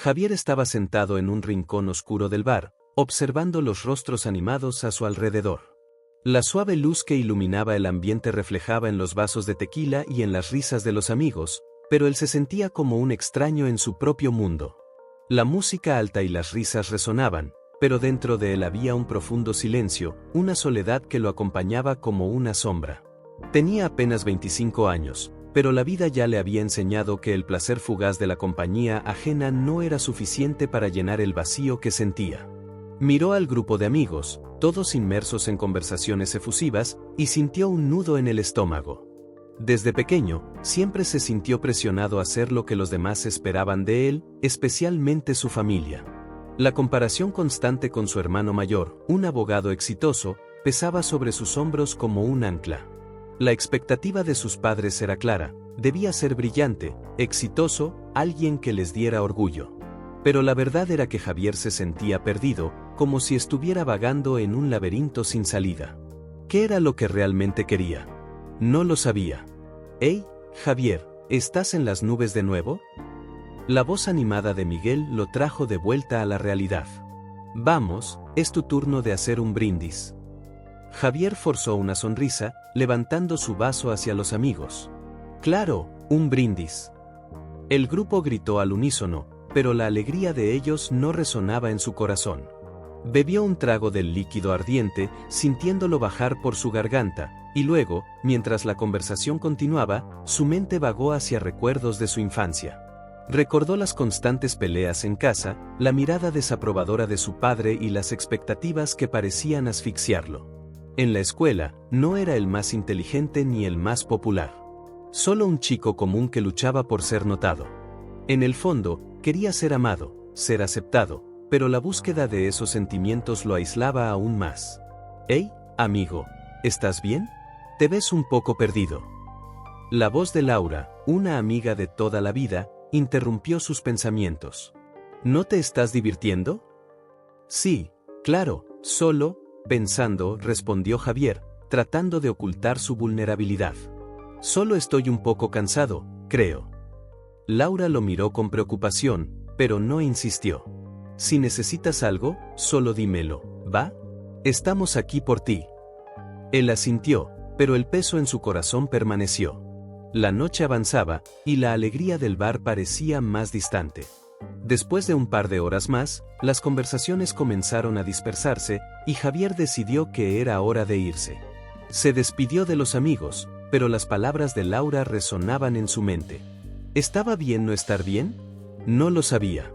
Javier estaba sentado en un rincón oscuro del bar, observando los rostros animados a su alrededor. La suave luz que iluminaba el ambiente reflejaba en los vasos de tequila y en las risas de los amigos, pero él se sentía como un extraño en su propio mundo. La música alta y las risas resonaban, pero dentro de él había un profundo silencio, una soledad que lo acompañaba como una sombra. Tenía apenas 25 años, pero la vida ya le había enseñado que el placer fugaz de la compañía ajena no era suficiente para llenar el vacío que sentía. Miró al grupo de amigos, todos inmersos en conversaciones efusivas, y sintió un nudo en el estómago. Desde pequeño, siempre se sintió presionado a hacer lo que los demás esperaban de él, especialmente su familia. La comparación constante con su hermano mayor, un abogado exitoso, pesaba sobre sus hombros como un ancla. La expectativa de sus padres era clara: debía ser brillante, exitoso, alguien que les diera orgullo. Pero la verdad era que Javier se sentía perdido, como si estuviera vagando en un laberinto sin salida. ¿Qué era lo que realmente quería? No lo sabía. «Hey, Javier, ¿estás en las nubes de nuevo?». La voz animada de Miguel lo trajo de vuelta a la realidad. «Vamos, es tu turno de hacer un brindis». Javier forzó una sonrisa, levantando su vaso hacia los amigos. «Claro, un brindis». El grupo gritó al unísono, pero la alegría de ellos no resonaba en su corazón. Bebió un trago del líquido ardiente, sintiéndolo bajar por su garganta, y luego, mientras la conversación continuaba, su mente vagó hacia recuerdos de su infancia. Recordó las constantes peleas en casa, la mirada desaprobadora de su padre y las expectativas que parecían asfixiarlo. En la escuela, no era el más inteligente ni el más popular. Solo un chico común que luchaba por ser notado. En el fondo, quería ser amado, ser aceptado, pero la búsqueda de esos sentimientos lo aislaba aún más. «Hey, amigo, ¿estás bien? Te ves un poco perdido». La voz de Laura, una amiga de toda la vida, interrumpió sus pensamientos. «¿No te estás divirtiendo?». «Sí, claro, solo, pensando», respondió Javier, tratando de ocultar su vulnerabilidad. «Solo estoy un poco cansado, creo». Laura lo miró con preocupación, pero no insistió. «Si necesitas algo, solo dímelo, ¿va? Estamos aquí por ti». Él asintió, pero el peso en su corazón permaneció. La noche avanzaba, y la alegría del bar parecía más distante. Después de un par de horas más, las conversaciones comenzaron a dispersarse, y Javier decidió que era hora de irse. Se despidió de los amigos, pero las palabras de Laura resonaban en su mente. ¿Estaba bien no estar bien? No lo sabía.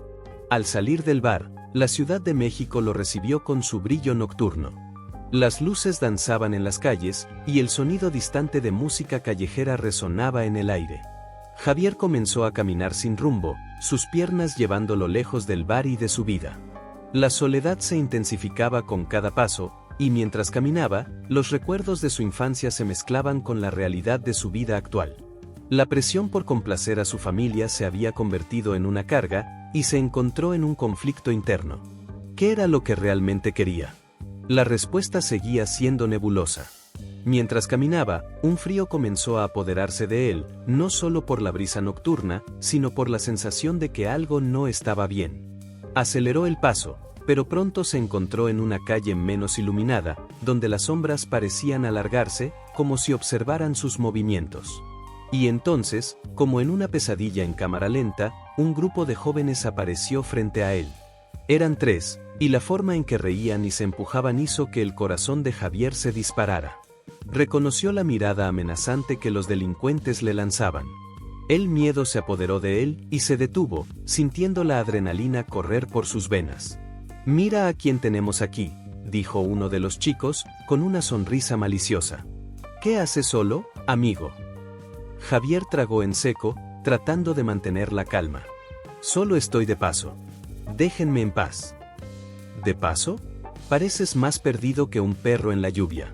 Al salir del bar, la Ciudad de México lo recibió con su brillo nocturno. Las luces danzaban en las calles, y el sonido distante de música callejera resonaba en el aire. Javier comenzó a caminar sin rumbo, sus piernas llevándolo lejos del bar y de su vida. La soledad se intensificaba con cada paso, y mientras caminaba, los recuerdos de su infancia se mezclaban con la realidad de su vida actual. La presión por complacer a su familia se había convertido en una carga, y se encontró en un conflicto interno. ¿Qué era lo que realmente quería? La respuesta seguía siendo nebulosa. Mientras caminaba, un frío comenzó a apoderarse de él, no solo por la brisa nocturna, sino por la sensación de que algo no estaba bien. Aceleró el paso, pero pronto se encontró en una calle menos iluminada, donde las sombras parecían alargarse, como si observaran sus movimientos. Y entonces, como en una pesadilla en cámara lenta, un grupo de jóvenes apareció frente a él. Eran 3, y la forma en que reían y se empujaban hizo que el corazón de Javier se disparara. Reconoció la mirada amenazante que los delincuentes le lanzaban. El miedo se apoderó de él y se detuvo, sintiendo la adrenalina correr por sus venas. «Mira a quién tenemos aquí», dijo uno de los chicos, con una sonrisa maliciosa. «¿Qué haces solo, amigo?». Javier tragó en seco, tratando de mantener la calma. «Solo estoy de paso. Déjenme en paz». «¿De paso? Pareces más perdido que un perro en la lluvia».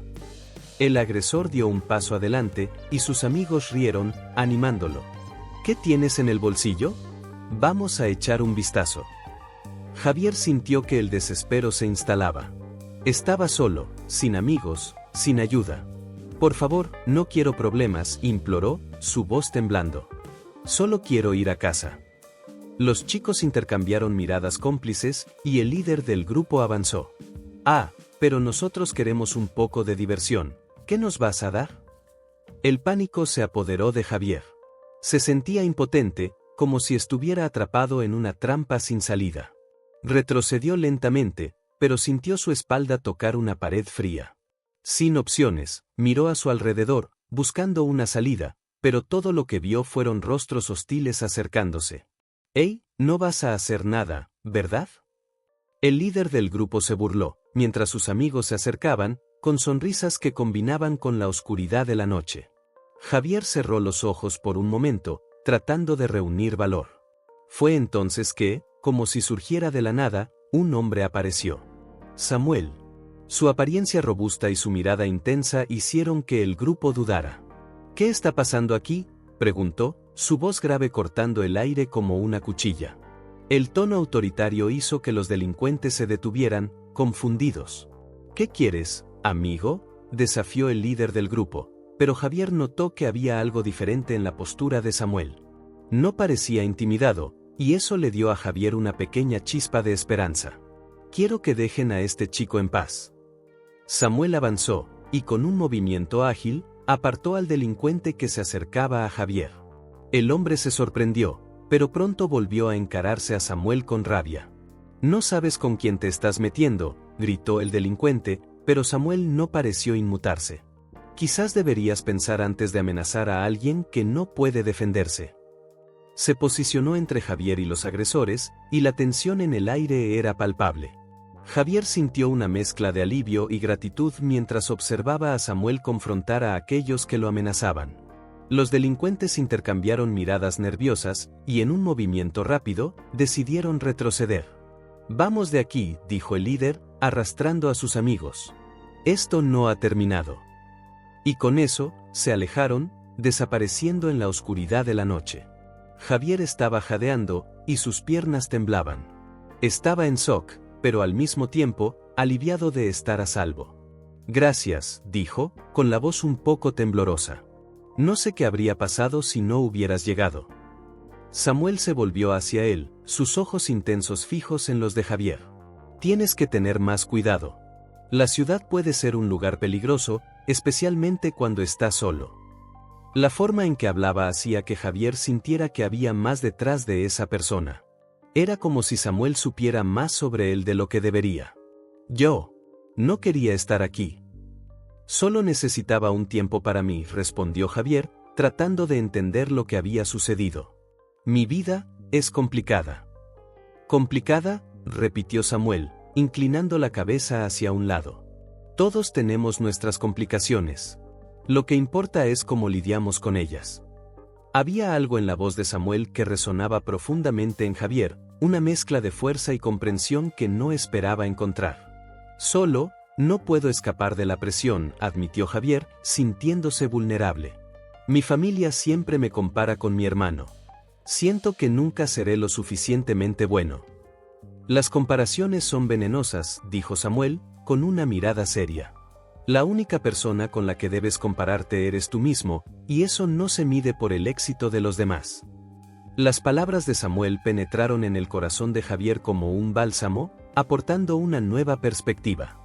El agresor dio un paso adelante, y sus amigos rieron, animándolo. «¿Qué tienes en el bolsillo? Vamos a echar un vistazo». Javier sintió que el desespero se instalaba. Estaba solo, sin amigos, sin ayuda. «Por favor, no quiero problemas», imploró, su voz temblando. «Solo quiero ir a casa». Los chicos intercambiaron miradas cómplices, y el líder del grupo avanzó. Ah, pero nosotros queremos un poco de diversión. ¿Qué nos vas a dar? El pánico se apoderó de Javier. Se sentía impotente, como si estuviera atrapado en una trampa sin salida. Retrocedió lentamente, pero sintió su espalda tocar una pared fría. Sin opciones, miró a su alrededor, buscando una salida, pero todo lo que vio fueron rostros hostiles acercándose. «Hey, no vas a hacer nada, ¿verdad?». El líder del grupo se burló, mientras sus amigos se acercaban, con sonrisas que combinaban con la oscuridad de la noche. Javier cerró los ojos por un momento, tratando de reunir valor. Fue entonces que, como si surgiera de la nada, un hombre apareció. Samuel. Su apariencia robusta y su mirada intensa hicieron que el grupo dudara. «¿Qué está pasando aquí?», preguntó, su voz grave cortando el aire como una cuchilla. El tono autoritario hizo que los delincuentes se detuvieran, confundidos. «¿Qué quieres, amigo?», desafió el líder del grupo, pero Javier notó que había algo diferente en la postura de Samuel. No parecía intimidado, y eso le dio a Javier una pequeña chispa de esperanza. «Quiero que dejen a este chico en paz». Samuel avanzó, y con un movimiento ágil, apartó al delincuente que se acercaba a Javier. El hombre se sorprendió, pero pronto volvió a encararse a Samuel con rabia. «No sabes con quién te estás metiendo», gritó el delincuente, pero Samuel no pareció inmutarse. «Quizás deberías pensar antes de amenazar a alguien que no puede defenderse». Se posicionó entre Javier y los agresores, y la tensión en el aire era palpable. Javier sintió una mezcla de alivio y gratitud mientras observaba a Samuel confrontar a aquellos que lo amenazaban. Los delincuentes intercambiaron miradas nerviosas, y en un movimiento rápido, decidieron retroceder. «Vamos de aquí», dijo el líder, arrastrando a sus amigos. «Esto no ha terminado». Y con eso, se alejaron, desapareciendo en la oscuridad de la noche. Javier estaba jadeando, y sus piernas temblaban. Estaba en shock, pero al mismo tiempo, aliviado de estar a salvo. «Gracias», dijo, con la voz un poco temblorosa. «No sé qué habría pasado si no hubieras llegado». Samuel se volvió hacia él, sus ojos intensos fijos en los de Javier. «Tienes que tener más cuidado. La ciudad puede ser un lugar peligroso, especialmente cuando estás solo». La forma en que hablaba hacía que Javier sintiera que había más detrás de esa persona. Era como si Samuel supiera más sobre él de lo que debería. «Yo no quería estar aquí. Solo necesitaba un tiempo para mí», respondió Javier, tratando de entender lo que había sucedido. «Mi vida es complicada». «¿Complicada?», repitió Samuel, inclinando la cabeza hacia un lado. «Todos tenemos nuestras complicaciones. Lo que importa es cómo lidiamos con ellas». Había algo en la voz de Samuel que resonaba profundamente en Javier, una mezcla de fuerza y comprensión que no esperaba encontrar. «Solo, no puedo escapar de la presión», admitió Javier, sintiéndose vulnerable. «Mi familia siempre me compara con mi hermano. Siento que nunca seré lo suficientemente bueno». «Las comparaciones son venenosas», dijo Samuel, con una mirada seria. «La única persona con la que debes compararte eres tú mismo, y eso no se mide por el éxito de los demás». Las palabras de Samuel penetraron en el corazón de Javier como un bálsamo, aportando una nueva perspectiva.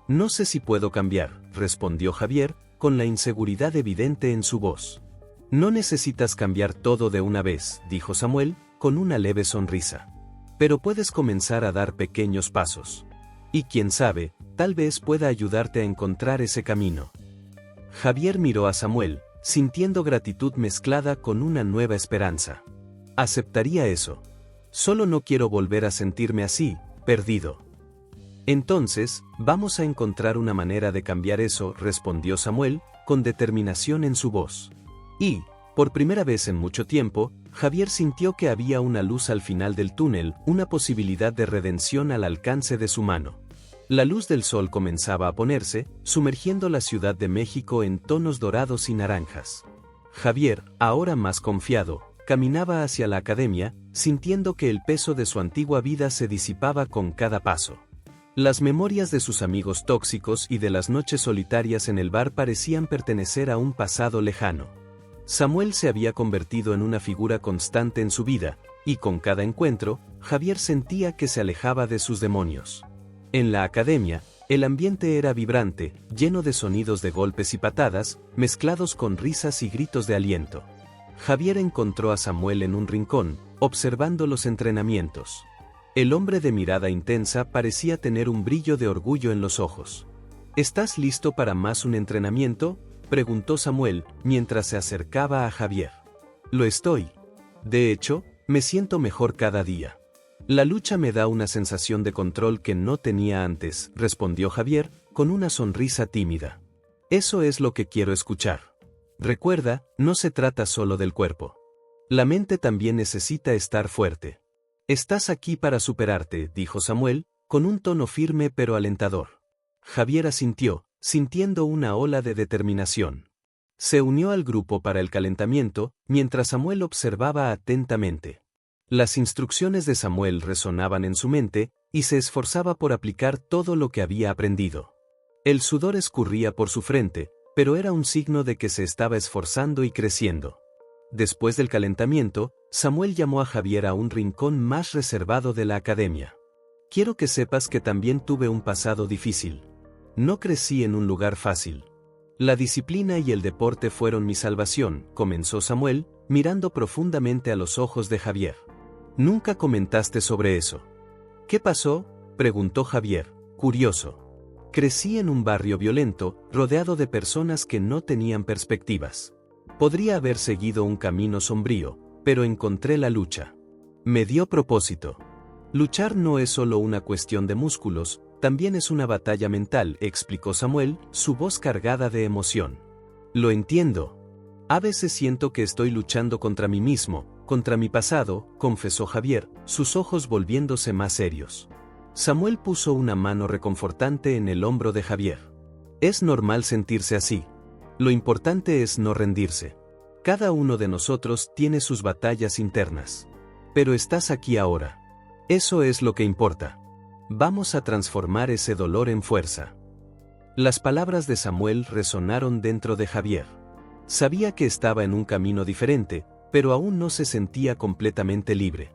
«No sé si puedo cambiar», respondió Javier, con la inseguridad evidente en su voz. «No necesitas cambiar todo de una vez», dijo Samuel, con una leve sonrisa. «Pero puedes comenzar a dar pequeños pasos. Y quién sabe, tal vez pueda ayudarte a encontrar ese camino». Javier miró a Samuel, sintiendo gratitud mezclada con una nueva esperanza. «Aceptaría eso. Solo no quiero volver a sentirme así, perdido». «Entonces, vamos a encontrar una manera de cambiar eso», respondió Samuel, con determinación en su voz. Y, por primera vez en mucho tiempo, Javier sintió que había una luz al final del túnel, una posibilidad de redención al alcance de su mano. La luz del sol comenzaba a ponerse, sumergiendo la Ciudad de México en tonos dorados y naranjas. Javier, ahora más confiado, caminaba hacia la academia, sintiendo que el peso de su antigua vida se disipaba con cada paso. Las memorias de sus amigos tóxicos y de las noches solitarias en el bar parecían pertenecer a un pasado lejano. Samuel se había convertido en una figura constante en su vida, y con cada encuentro, Javier sentía que se alejaba de sus demonios. En la academia, el ambiente era vibrante, lleno de sonidos de golpes y patadas, mezclados con risas y gritos de aliento. Javier encontró a Samuel en un rincón, observando los entrenamientos. El hombre de mirada intensa parecía tener un brillo de orgullo en los ojos. ¿Estás listo para más un entrenamiento?, preguntó Samuel, mientras se acercaba a Javier. Lo estoy. De hecho, me siento mejor cada día. La lucha me da una sensación de control que no tenía antes, respondió Javier, con una sonrisa tímida. Eso es lo que quiero escuchar. Recuerda, no se trata solo del cuerpo. La mente también necesita estar fuerte. Estás aquí para superarte, dijo Samuel, con un tono firme pero alentador. Javier asintió, sintiendo una ola de determinación. Se unió al grupo para el calentamiento, mientras Samuel observaba atentamente. Las instrucciones de Samuel resonaban en su mente, y se esforzaba por aplicar todo lo que había aprendido. El sudor escurría por su frente, pero era un signo de que se estaba esforzando y creciendo. Después del calentamiento, Samuel llamó a Javier a un rincón más reservado de la academia. Quiero que sepas que también tuve un pasado difícil. No crecí en un lugar fácil. La disciplina y el deporte fueron mi salvación, comenzó Samuel, mirando profundamente a los ojos de Javier. Nunca comentaste sobre eso. ¿Qué pasó?, preguntó Javier, curioso. Crecí en un barrio violento, rodeado de personas que no tenían perspectivas. Podría haber seguido un camino sombrío, pero encontré la lucha. Me dio propósito. Luchar no es solo una cuestión de músculos, también es una batalla mental, explicó Samuel, su voz cargada de emoción. Lo entiendo. A veces siento que estoy luchando contra mí mismo, contra mi pasado, confesó Javier, sus ojos volviéndose más serios. Samuel puso una mano reconfortante en el hombro de Javier. Es normal sentirse así. Lo importante es no rendirse. Cada uno de nosotros tiene sus batallas internas. Pero estás aquí ahora. Eso es lo que importa. Vamos a transformar ese dolor en fuerza. Las palabras de Samuel resonaron dentro de Javier. Sabía que estaba en un camino diferente, pero aún no se sentía completamente libre.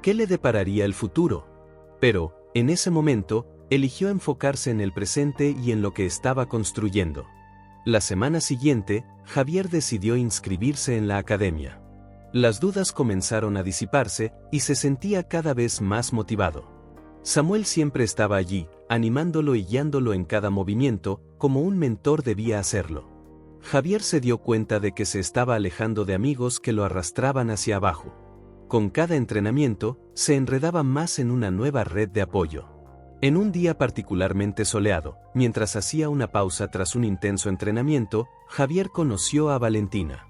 ¿Qué le depararía el futuro? Pero, en ese momento, eligió enfocarse en el presente y en lo que estaba construyendo. La semana siguiente, Javier decidió inscribirse en la academia. Las dudas comenzaron a disiparse y se sentía cada vez más motivado. Samuel siempre estaba allí, animándolo y guiándolo en cada movimiento, como un mentor debía hacerlo. Javier se dio cuenta de que se estaba alejando de amigos que lo arrastraban hacia abajo. Con cada entrenamiento, se enredaba más en una nueva red de apoyo. En un día particularmente soleado, mientras hacía una pausa tras un intenso entrenamiento, Javier conoció a Valentina.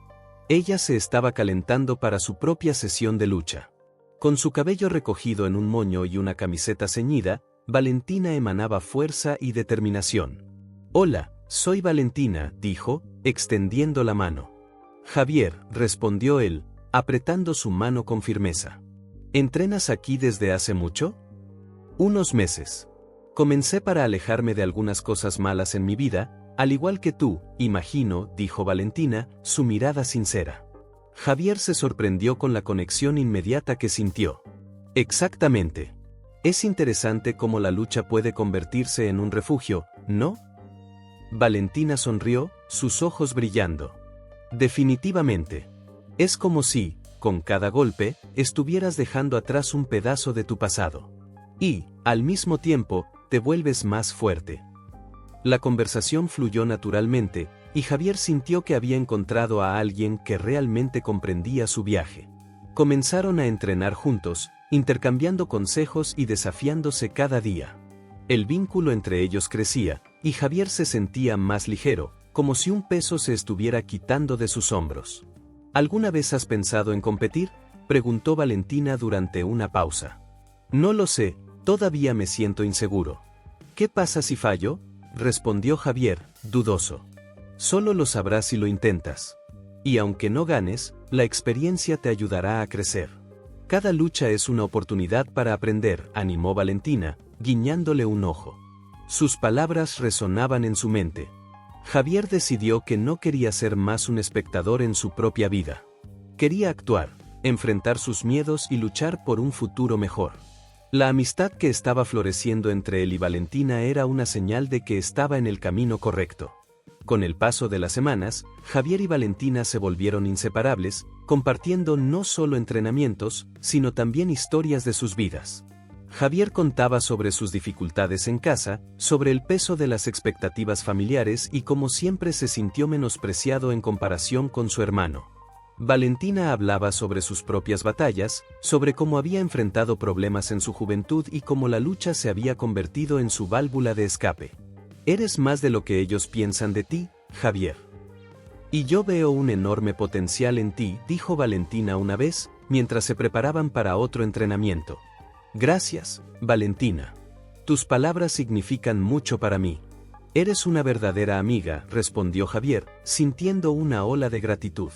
Ella se estaba calentando para su propia sesión de lucha. Con su cabello recogido en un moño y una camiseta ceñida, Valentina emanaba fuerza y determinación. «Hola, soy Valentina», dijo, extendiendo la mano. «Javier», respondió él, apretando su mano con firmeza. ¿Entrenas aquí desde hace mucho? Unos meses. Comencé para alejarme de algunas cosas malas en mi vida, al igual que tú, imagino, dijo Valentina, su mirada sincera. Javier se sorprendió con la conexión inmediata que sintió. Exactamente. Es interesante cómo la lucha puede convertirse en un refugio, ¿no? Valentina sonrió, sus ojos brillando. Definitivamente. Es como si, con cada golpe, estuvieras dejando atrás un pedazo de tu pasado. Y, al mismo tiempo, te vuelves más fuerte. La conversación fluyó naturalmente, y Javier sintió que había encontrado a alguien que realmente comprendía su viaje. Comenzaron a entrenar juntos, intercambiando consejos y desafiándose cada día. El vínculo entre ellos crecía, y Javier se sentía más ligero, como si un peso se estuviera quitando de sus hombros. ¿Alguna vez has pensado en competir?, preguntó Valentina durante una pausa. No lo sé, todavía me siento inseguro. ¿Qué pasa si fallo?, respondió Javier, dudoso. Solo lo sabrás si lo intentas. Y aunque no ganes, la experiencia te ayudará a crecer. Cada lucha es una oportunidad para aprender, animó Valentina, guiñándole un ojo. Sus palabras resonaban en su mente. Javier decidió que no quería ser más un espectador en su propia vida. Quería actuar, enfrentar sus miedos y luchar por un futuro mejor. La amistad que estaba floreciendo entre él y Valentina era una señal de que estaba en el camino correcto. Con el paso de las semanas, Javier y Valentina se volvieron inseparables, compartiendo no solo entrenamientos, sino también historias de sus vidas. Javier contaba sobre sus dificultades en casa, sobre el peso de las expectativas familiares y cómo siempre se sintió menospreciado en comparación con su hermano. Valentina hablaba sobre sus propias batallas, sobre cómo había enfrentado problemas en su juventud y cómo la lucha se había convertido en su válvula de escape. Eres más de lo que ellos piensan de ti, Javier. Y yo veo un enorme potencial en ti, dijo Valentina una vez, mientras se preparaban para otro entrenamiento. Gracias, Valentina. Tus palabras significan mucho para mí. Eres una verdadera amiga, respondió Javier, sintiendo una ola de gratitud.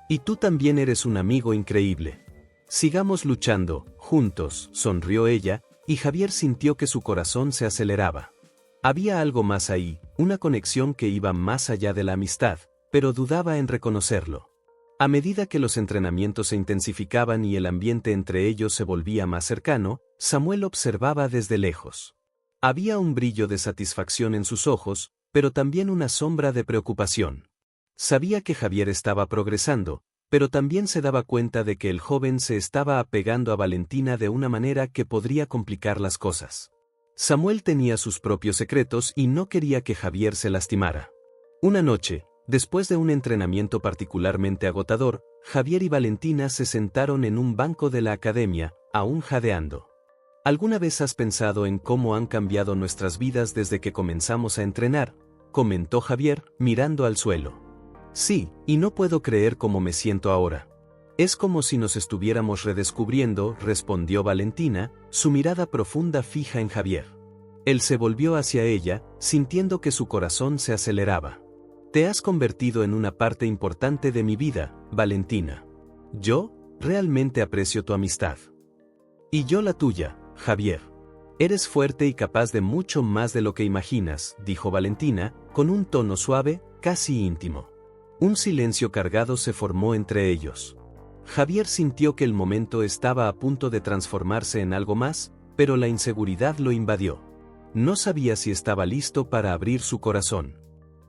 Y tú también eres un amigo increíble. Sigamos luchando, juntos, sonrió ella, y Javier sintió que su corazón se aceleraba. Había algo más ahí, una conexión que iba más allá de la amistad, pero dudaba en reconocerlo. A medida que los entrenamientos se intensificaban y el ambiente entre ellos se volvía más cercano, Samuel observaba desde lejos. Había un brillo de satisfacción en sus ojos, pero también una sombra de preocupación. Sabía que Javier estaba progresando, pero también se daba cuenta de que el joven se estaba apegando a Valentina de una manera que podría complicar las cosas. Samuel tenía sus propios secretos y no quería que Javier se lastimara. Una noche, después de un entrenamiento particularmente agotador, Javier y Valentina se sentaron en un banco de la academia, aún jadeando. ¿Alguna vez has pensado en cómo han cambiado nuestras vidas desde que comenzamos a entrenar?, comentó Javier, mirando al suelo. Sí, y no puedo creer cómo me siento ahora. Es como si nos estuviéramos redescubriendo, respondió Valentina, su mirada profunda fija en Javier. Él se volvió hacia ella, sintiendo que su corazón se aceleraba. Te has convertido en una parte importante de mi vida, Valentina. Yo, realmente aprecio tu amistad. Y yo la tuya, Javier. Eres fuerte y capaz de mucho más de lo que imaginas, dijo Valentina, con un tono suave, casi íntimo. Un silencio cargado se formó entre ellos. Javier sintió que el momento estaba a punto de transformarse en algo más, pero la inseguridad lo invadió. No sabía si estaba listo para abrir su corazón.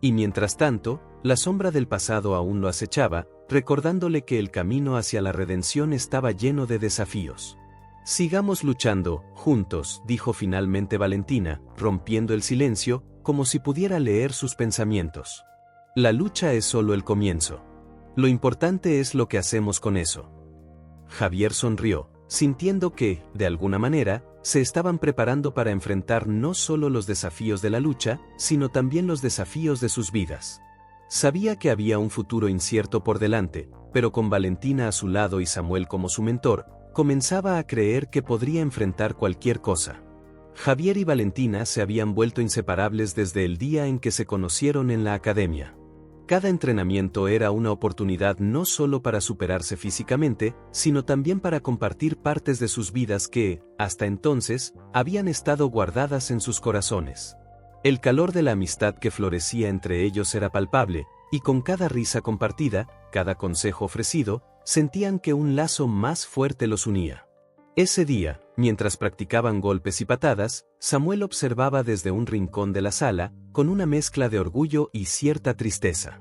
Y mientras tanto, la sombra del pasado aún lo acechaba, recordándole que el camino hacia la redención estaba lleno de desafíos. Sigamos luchando, juntos, dijo finalmente Valentina, rompiendo el silencio, como si pudiera leer sus pensamientos. La lucha es solo el comienzo. Lo importante es lo que hacemos con eso. Javier sonrió, sintiendo que, de alguna manera, se estaban preparando para enfrentar no solo los desafíos de la lucha, sino también los desafíos de sus vidas. Sabía que había un futuro incierto por delante, pero con Valentina a su lado y Samuel como su mentor, comenzaba a creer que podría enfrentar cualquier cosa. Javier y Valentina se habían vuelto inseparables desde el día en que se conocieron en la academia. Cada entrenamiento era una oportunidad no solo para superarse físicamente, sino también para compartir partes de sus vidas que, hasta entonces, habían estado guardadas en sus corazones. El calor de la amistad que florecía entre ellos era palpable, y con cada risa compartida, cada consejo ofrecido, sentían que un lazo más fuerte los unía. Ese día, mientras practicaban golpes y patadas, Samuel observaba desde un rincón de la sala, con una mezcla de orgullo y cierta tristeza.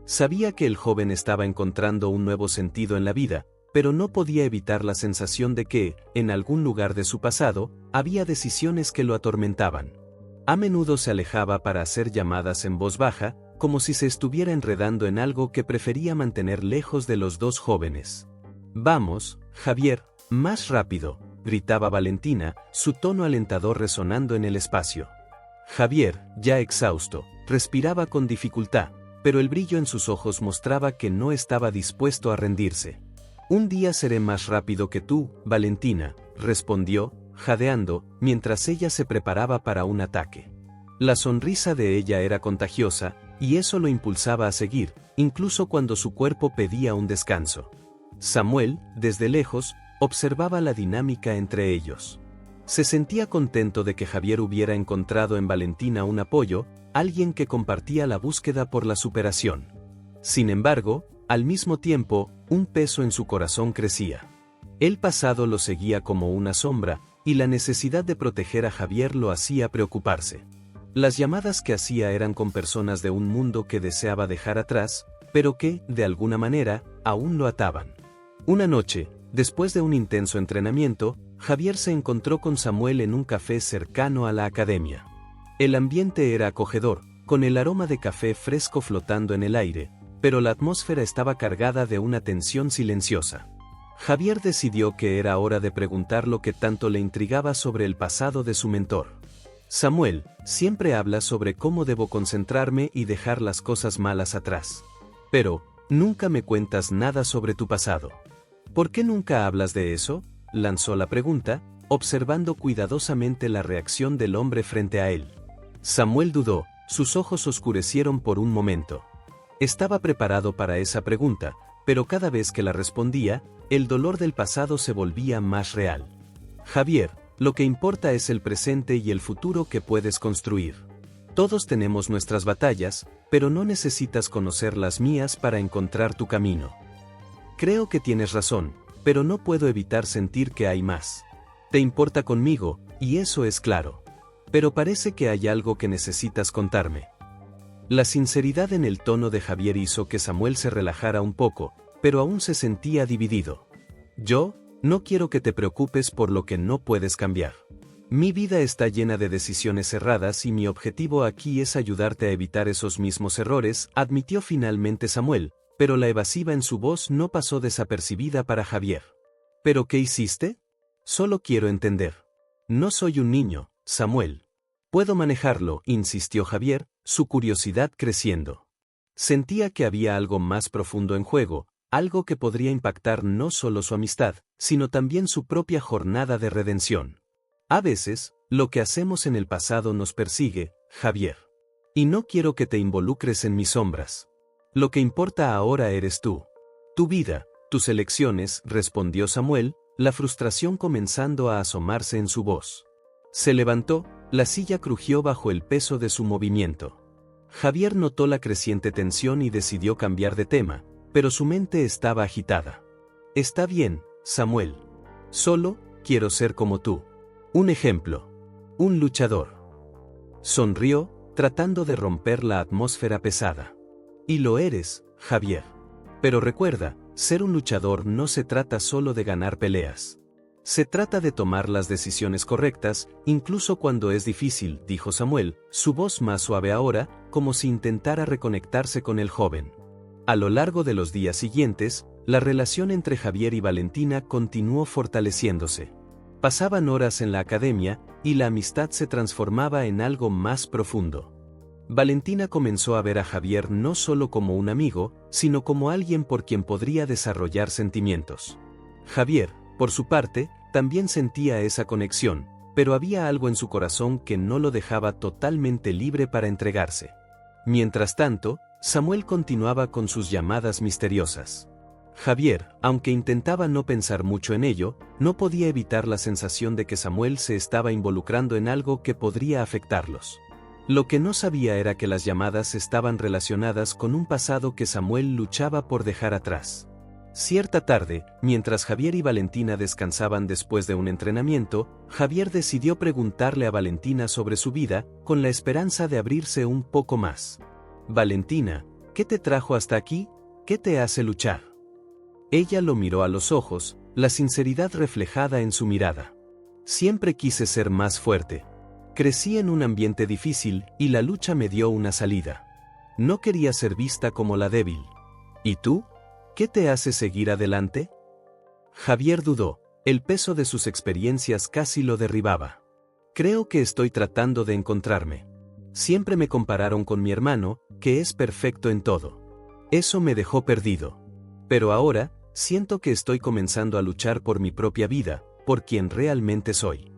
Sabía que el joven estaba encontrando un nuevo sentido en la vida, pero no podía evitar la sensación de que, en algún lugar de su pasado, había decisiones que lo atormentaban. A menudo se alejaba para hacer llamadas en voz baja, como si se estuviera enredando en algo que prefería mantener lejos de los dos jóvenes. «Vamos, Javier, más rápido», gritaba Valentina, su tono alentador resonando en el espacio. Javier, ya exhausto, respiraba con dificultad, pero el brillo en sus ojos mostraba que no estaba dispuesto a rendirse. «Un día seré más rápido que tú, Valentina», respondió, jadeando, mientras ella se preparaba para un ataque. La sonrisa de ella era contagiosa, y eso lo impulsaba a seguir, incluso cuando su cuerpo pedía un descanso. Samuel, desde lejos, observaba la dinámica entre ellos. Se sentía contento de que Javier hubiera encontrado en Valentina un apoyo, alguien que compartía la búsqueda por la superación. Sin embargo, al mismo tiempo, un peso en su corazón crecía. El pasado lo seguía como una sombra, y la necesidad de proteger a Javier lo hacía preocuparse. Las llamadas que hacía eran con personas de un mundo que deseaba dejar atrás, pero que, de alguna manera, aún lo ataban. Una noche, después de un intenso entrenamiento, Javier se encontró con Samuel en un café cercano a la academia. El ambiente era acogedor, con el aroma de café fresco flotando en el aire, pero la atmósfera estaba cargada de una tensión silenciosa. Javier decidió que era hora de preguntar lo que tanto le intrigaba sobre el pasado de su mentor. Samuel, siempre hablas sobre cómo debo concentrarme y dejar las cosas malas atrás. Pero, nunca me cuentas nada sobre tu pasado. ¿Por qué nunca hablas de eso?, lanzó la pregunta, observando cuidadosamente la reacción del hombre frente a él. Samuel dudó, sus ojos oscurecieron por un momento. Estaba preparado para esa pregunta, pero cada vez que la respondía, el dolor del pasado se volvía más real. Javier, lo que importa es el presente y el futuro que puedes construir. Todos tenemos nuestras batallas, pero no necesitas conocer las mías para encontrar tu camino. Creo que tienes razón, pero no puedo evitar sentir que hay más. Te importa conmigo, y eso es claro. Pero parece que hay algo que necesitas contarme. La sinceridad en el tono de Javier hizo que Samuel se relajara un poco, pero aún se sentía dividido. Yo, no quiero que te preocupes por lo que no puedes cambiar. Mi vida está llena de decisiones erradas y mi objetivo aquí es ayudarte a evitar esos mismos errores, admitió finalmente Samuel, pero la evasiva en su voz no pasó desapercibida para Javier. ¿Pero qué hiciste? Solo quiero entender. No soy un niño, Samuel. Puedo manejarlo, insistió Javier, su curiosidad creciendo. Sentía que había algo más profundo en juego, algo que podría impactar no solo su amistad, sino también su propia jornada de redención. A veces, lo que hacemos en el pasado nos persigue, Javier. Y no quiero que te involucres en mis sombras. Lo que importa ahora eres tú. Tu vida, tus elecciones, respondió Samuel, la frustración comenzando a asomarse en su voz. Se levantó, la silla crujió bajo el peso de su movimiento. Javier notó la creciente tensión y decidió cambiar de tema, pero su mente estaba agitada. Está bien, Samuel. Solo, quiero ser como tú. Un ejemplo. Un luchador. Sonrió, tratando de romper la atmósfera pesada. Y lo eres, Javier. Pero recuerda, ser un luchador no se trata solo de ganar peleas. Se trata de tomar las decisiones correctas, incluso cuando es difícil, dijo Samuel, su voz más suave ahora, como si intentara reconectarse con el joven. A lo largo de los días siguientes, la relación entre Javier y Valentina continuó fortaleciéndose. Pasaban horas en la academia, y la amistad se transformaba en algo más profundo. Valentina comenzó a ver a Javier no solo como un amigo, sino como alguien por quien podría desarrollar sentimientos. Javier, por su parte, también sentía esa conexión, pero había algo en su corazón que no lo dejaba totalmente libre para entregarse. Mientras tanto, Samuel continuaba con sus llamadas misteriosas. Javier, aunque intentaba no pensar mucho en ello, no podía evitar la sensación de que Samuel se estaba involucrando en algo que podría afectarlos. Lo que no sabía era que las llamadas estaban relacionadas con un pasado que Samuel luchaba por dejar atrás. Cierta tarde, mientras Javier y Valentina descansaban después de un entrenamiento, Javier decidió preguntarle a Valentina sobre su vida, con la esperanza de abrirse un poco más. Valentina, ¿qué te trajo hasta aquí? ¿Qué te hace luchar? Ella lo miró a los ojos, la sinceridad reflejada en su mirada. Siempre quise ser más fuerte. Crecí en un ambiente difícil y la lucha me dio una salida. No quería ser vista como la débil. ¿Y tú? ¿Qué te hace seguir adelante? Javier dudó, el peso de sus experiencias casi lo derribaba. Creo que estoy tratando de encontrarme. Siempre me compararon con mi hermano, que es perfecto en todo. Eso me dejó perdido. Pero ahora, siento que estoy comenzando a luchar por mi propia vida, por quien realmente soy.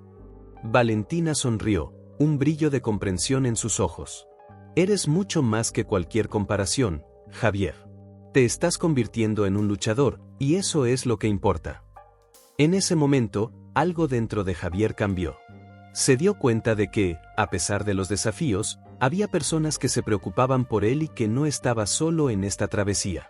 Valentina sonrió, un brillo de comprensión en sus ojos. Eres mucho más que cualquier comparación, Javier. Te estás convirtiendo en un luchador, y eso es lo que importa. En ese momento, algo dentro de Javier cambió. Se dio cuenta de que, a pesar de los desafíos, había personas que se preocupaban por él y que no estaba solo en esta travesía.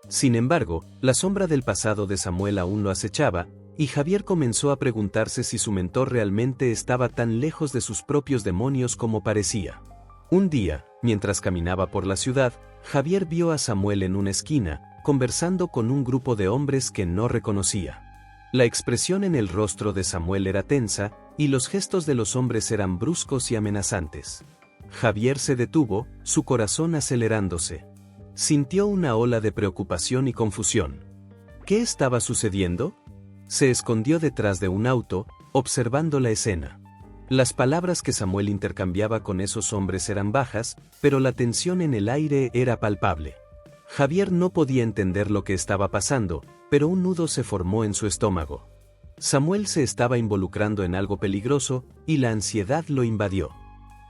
Sin embargo, la sombra del pasado de Samuel aún lo acechaba, y Javier comenzó a preguntarse si su mentor realmente estaba tan lejos de sus propios demonios como parecía. Un día, mientras caminaba por la ciudad, Javier vio a Samuel en una esquina, conversando con un grupo de hombres que no reconocía. La expresión en el rostro de Samuel era tensa, y los gestos de los hombres eran bruscos y amenazantes. Javier se detuvo, su corazón acelerándose. Sintió una ola de preocupación y confusión. ¿Qué estaba sucediendo? Se escondió detrás de un auto, observando la escena. Las palabras que Samuel intercambiaba con esos hombres eran bajas, pero la tensión en el aire era palpable. Javier no podía entender lo que estaba pasando, pero un nudo se formó en su estómago. Samuel se estaba involucrando en algo peligroso, y la ansiedad lo invadió.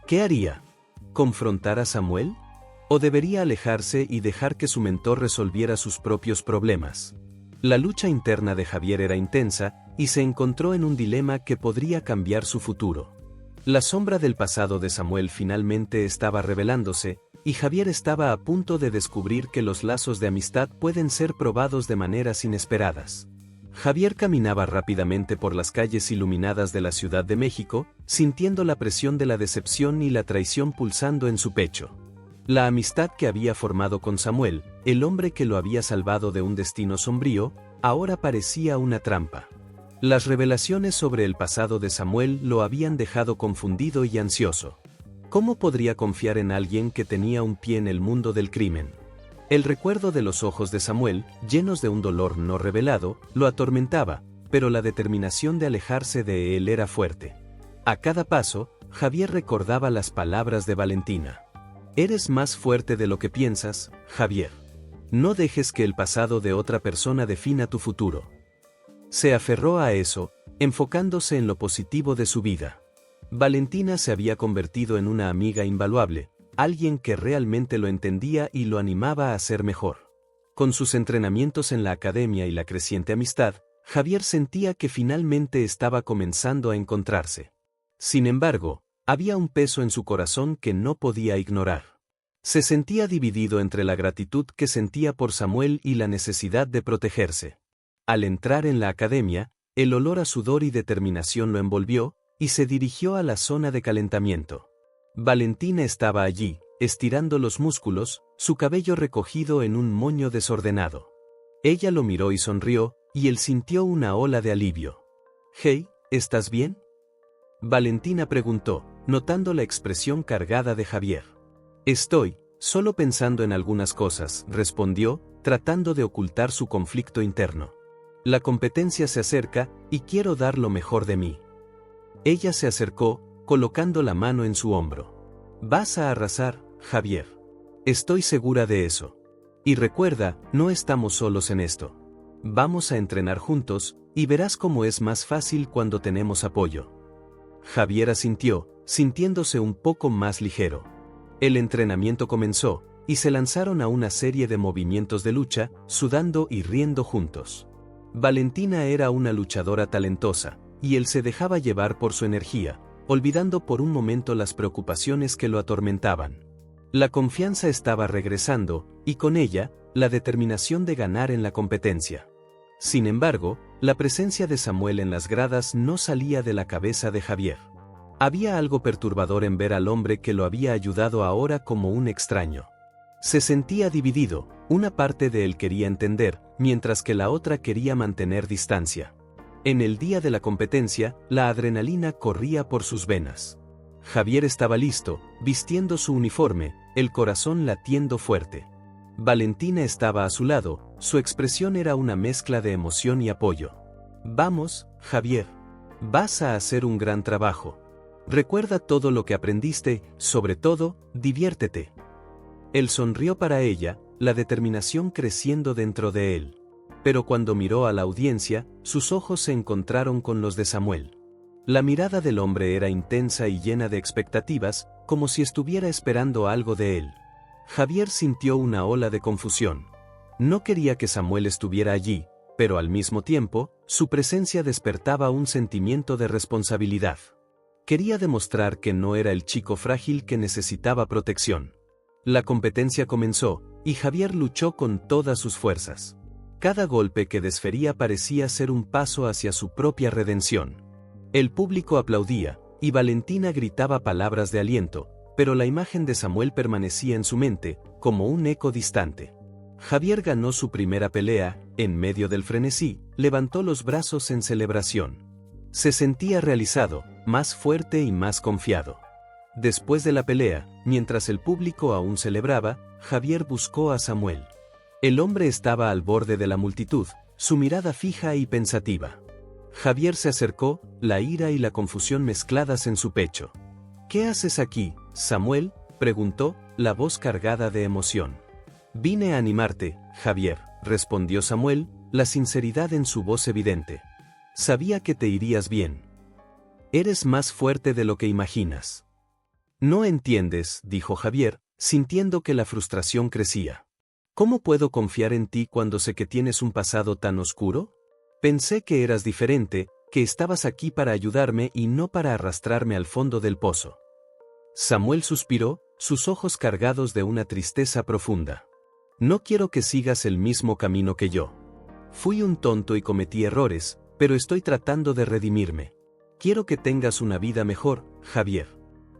¿Qué haría? ¿Confrontar a Samuel? ¿O debería alejarse y dejar que su mentor resolviera sus propios problemas? La lucha interna de Javier era intensa, y se encontró en un dilema que podría cambiar su futuro. La sombra del pasado de Samuel finalmente estaba revelándose, y Javier estaba a punto de descubrir que los lazos de amistad pueden ser probados de maneras inesperadas. Javier caminaba rápidamente por las calles iluminadas de la Ciudad de México, sintiendo la presión de la decepción y la traición pulsando en su pecho. La amistad que había formado con Samuel, el hombre que lo había salvado de un destino sombrío, ahora parecía una trampa. Las revelaciones sobre el pasado de Samuel lo habían dejado confundido y ansioso. ¿Cómo podría confiar en alguien que tenía un pie en el mundo del crimen? El recuerdo de los ojos de Samuel, llenos de un dolor no revelado, lo atormentaba, pero la determinación de alejarse de él era fuerte. A cada paso, Javier recordaba las palabras de Valentina. Eres más fuerte de lo que piensas, Javier. No dejes que el pasado de otra persona defina tu futuro. Se aferró a eso, enfocándose en lo positivo de su vida. Valentina se había convertido en una amiga invaluable, alguien que realmente lo entendía y lo animaba a ser mejor. Con sus entrenamientos en la academia y la creciente amistad, Javier sentía que finalmente estaba comenzando a encontrarse. Sin embargo, había un peso en su corazón que no podía ignorar. Se sentía dividido entre la gratitud que sentía por Samuel y la necesidad de protegerse. Al entrar en la academia, el olor a sudor y determinación lo envolvió, y se dirigió a la zona de calentamiento. Valentina estaba allí, estirando los músculos, su cabello recogido en un moño desordenado. Ella lo miró y sonrió, y él sintió una ola de alivio. «Hey, ¿estás bien?», Valentina preguntó, notando la expresión cargada de Javier. «Estoy, solo pensando en algunas cosas», respondió, tratando de ocultar su conflicto interno. «La competencia se acerca, y quiero dar lo mejor de mí». Ella se acercó, colocando la mano en su hombro. «Vas a arrasar, Javier. Estoy segura de eso. Y recuerda, no estamos solos en esto. Vamos a entrenar juntos, y verás cómo es más fácil cuando tenemos apoyo». Javier asintió, sintiéndose un poco más ligero. El entrenamiento comenzó, y se lanzaron a una serie de movimientos de lucha, sudando y riendo juntos. Valentina era una luchadora talentosa, y él se dejaba llevar por su energía, olvidando por un momento las preocupaciones que lo atormentaban. La confianza estaba regresando, y con ella, la determinación de ganar en la competencia. Sin embargo, la presencia de Samuel en las gradas no salía de la cabeza de Javier. Había algo perturbador en ver al hombre que lo había ayudado ahora como un extraño. Se sentía dividido, una parte de él quería entender, mientras que la otra quería mantener distancia. En el día de la competencia, la adrenalina corría por sus venas. Javier estaba listo, vistiendo su uniforme, el corazón latiendo fuerte. Valentina estaba a su lado, su expresión era una mezcla de emoción y apoyo. «Vamos, Javier. Vas a hacer un gran trabajo. Recuerda todo lo que aprendiste, sobre todo, diviértete». Él sonrió para ella, la determinación creciendo dentro de él. Pero cuando miró a la audiencia, sus ojos se encontraron con los de Samuel. La mirada del hombre era intensa y llena de expectativas, como si estuviera esperando algo de él. Javier sintió una ola de confusión. No quería que Samuel estuviera allí, pero al mismo tiempo, su presencia despertaba un sentimiento de responsabilidad. Quería demostrar que no era el chico frágil que necesitaba protección. La competencia comenzó, y Javier luchó con todas sus fuerzas. Cada golpe que desfería parecía ser un paso hacia su propia redención. El público aplaudía, y Valentina gritaba palabras de aliento, pero la imagen de Samuel permanecía en su mente, como un eco distante. Javier ganó su primera pelea, en medio del frenesí, levantó los brazos en celebración. Se sentía realizado, más fuerte y más confiado. Después de la pelea, mientras el público aún celebraba, Javier buscó a Samuel. El hombre estaba al borde de la multitud, su mirada fija y pensativa. Javier se acercó, la ira y la confusión mezcladas en su pecho. «¿Qué haces aquí, Samuel?», preguntó, la voz cargada de emoción. «Vine a animarte, Javier», respondió Samuel, la sinceridad en su voz evidente. «Sabía que te irías bien. Eres más fuerte de lo que imaginas». «No entiendes», dijo Javier, sintiendo que la frustración crecía. «¿Cómo puedo confiar en ti cuando sé que tienes un pasado tan oscuro? Pensé que eras diferente, que estabas aquí para ayudarme y no para arrastrarme al fondo del pozo». Samuel suspiró, sus ojos cargados de una tristeza profunda. «No quiero que sigas el mismo camino que yo. Fui un tonto y cometí errores, pero estoy tratando de redimirme. Quiero que tengas una vida mejor, Javier.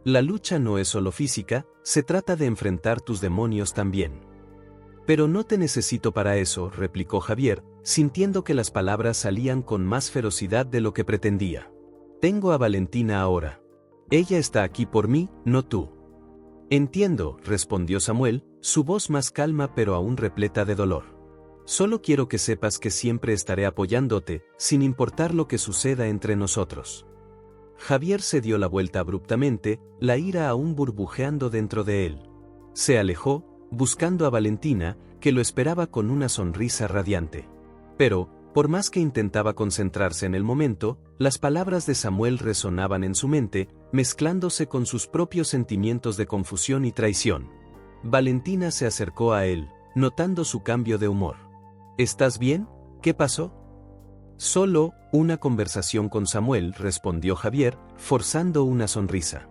La lucha no es solo física, se trata de enfrentar tus demonios también». «Pero no te necesito para eso», replicó Javier, sintiendo que las palabras salían con más ferocidad de lo que pretendía. «Tengo a Valentina ahora. Ella está aquí por mí, no tú». «Entiendo», respondió Samuel, su voz más calma pero aún repleta de dolor. «Solo quiero que sepas que siempre estaré apoyándote, sin importar lo que suceda entre nosotros». Javier se dio la vuelta abruptamente, la ira aún burbujeando dentro de él. Se alejó, buscando a Valentina, que lo esperaba con una sonrisa radiante. Pero, por más que intentaba concentrarse en el momento, las palabras de Samuel resonaban en su mente, mezclándose con sus propios sentimientos de confusión y traición. Valentina se acercó a él, notando su cambio de humor. «¿Estás bien? ¿Qué pasó?» «Solo una conversación con Samuel», respondió Javier, forzando una sonrisa.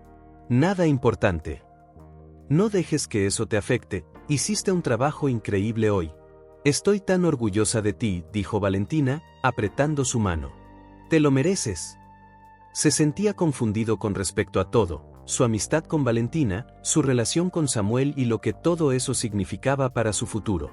«Nada importante». «No dejes que eso te afecte, hiciste un trabajo increíble hoy. Estoy tan orgullosa de ti», dijo Valentina, apretando su mano. «Te lo mereces». Se sentía confundido con respecto a todo, su amistad con Valentina, su relación con Samuel y lo que todo eso significaba para su futuro.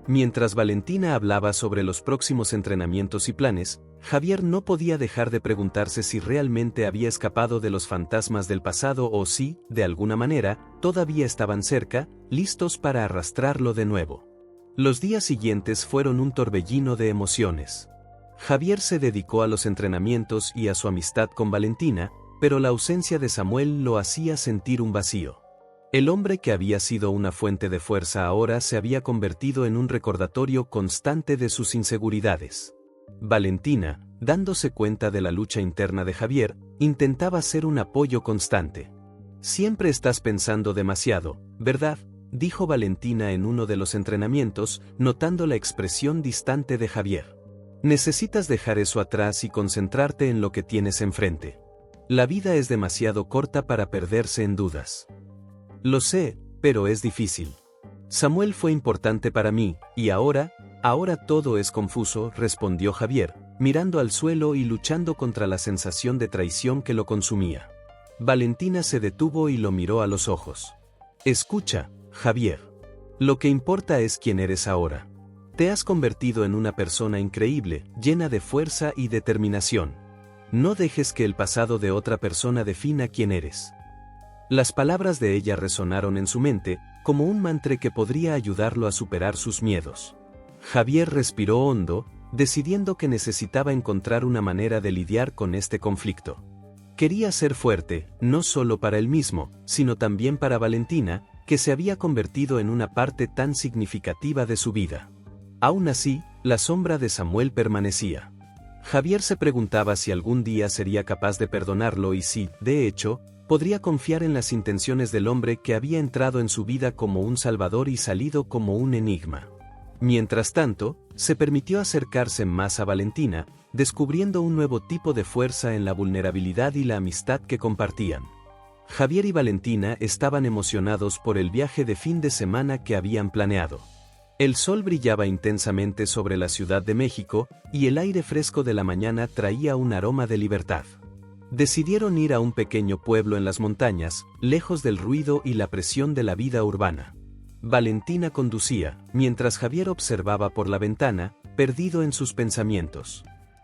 Mientras Valentina hablaba sobre los próximos entrenamientos y planes, Javier no podía dejar de preguntarse si realmente había escapado de los fantasmas del pasado o si, de alguna manera, todavía estaban cerca, listos para arrastrarlo de nuevo. Los días siguientes fueron un torbellino de emociones. Javier se dedicó a los entrenamientos y a su amistad con Valentina, pero la ausencia de Samuel lo hacía sentir un vacío. El hombre que había sido una fuente de fuerza ahora se había convertido en un recordatorio constante de sus inseguridades. Valentina, dándose cuenta de la lucha interna de Javier, intentaba ser un apoyo constante. «Siempre estás pensando demasiado, ¿verdad?», dijo Valentina en uno de los entrenamientos, notando la expresión distante de Javier. «Necesitas dejar eso atrás y concentrarte en lo que tienes enfrente. La vida es demasiado corta para perderse en dudas». «Lo sé, pero es difícil. Samuel fue importante para mí, y ahora todo es confuso», respondió Javier, mirando al suelo y luchando contra la sensación de traición que lo consumía. Valentina se detuvo y lo miró a los ojos. «Escucha, Javier. Lo que importa es quién eres ahora. Te has convertido en una persona increíble, llena de fuerza y determinación. No dejes que el pasado de otra persona defina quién eres». Las palabras de ella resonaron en su mente, como un mantra que podría ayudarlo a superar sus miedos. Javier respiró hondo, decidiendo que necesitaba encontrar una manera de lidiar con este conflicto. Quería ser fuerte, no solo para él mismo, sino también para Valentina, que se había convertido en una parte tan significativa de su vida. Aún así, la sombra de Samuel permanecía. Javier se preguntaba si algún día sería capaz de perdonarlo y si, de hecho, podría confiar en las intenciones del hombre que había entrado en su vida como un salvador y salido como un enigma. Mientras tanto, se permitió acercarse más a Valentina, descubriendo un nuevo tipo de fuerza en la vulnerabilidad y la amistad que compartían. Javier y Valentina estaban emocionados por el viaje de fin de semana que habían planeado. El sol brillaba intensamente sobre la Ciudad de México, y el aire fresco de la mañana traía un aroma de libertad. Decidieron ir a un pequeño pueblo en las montañas, lejos del ruido y la presión de la vida urbana. Valentina conducía, mientras Javier observaba por la ventana, perdido en sus pensamientos.